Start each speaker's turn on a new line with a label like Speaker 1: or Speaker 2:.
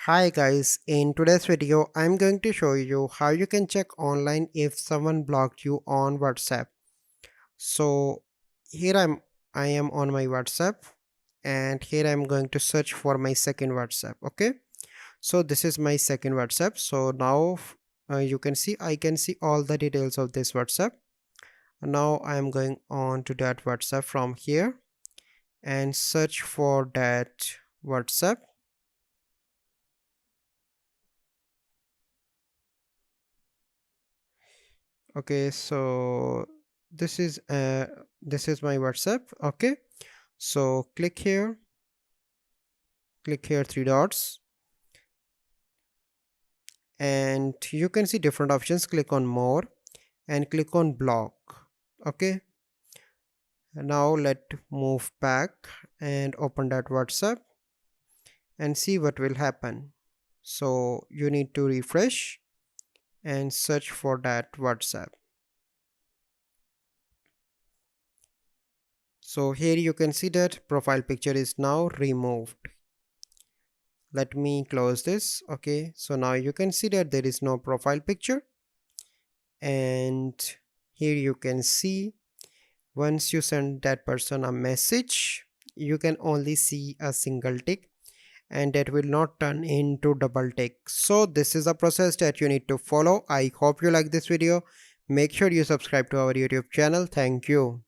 Speaker 1: Hi guys, in today's video I'm going to show you how you can check online if someone blocked you on WhatsApp. So here I am on my WhatsApp and here I'm going to search for my second WhatsApp. Okay, so this is my second WhatsApp. So now you can see I can see all the details of this WhatsApp. Now I am going on to that WhatsApp from here and search for that WhatsApp. Okay, so this is uh this is my WhatsApp. Okay, so click here three dots, and you can see different options. Click on more and click on block. Okay, now let move back and open that WhatsApp and see what will happen. So you need to refresh and search for that WhatsApp. So here you can see that profile picture is now removed. Let me close this. Okay, so now you can see that there is no profile picture, and here you can see once you send that person a message you can only see a single tick and that will not turn into double tick. So this is a process that you need to follow. I hope you like this video. Make sure you subscribe to our YouTube channel. Thank you.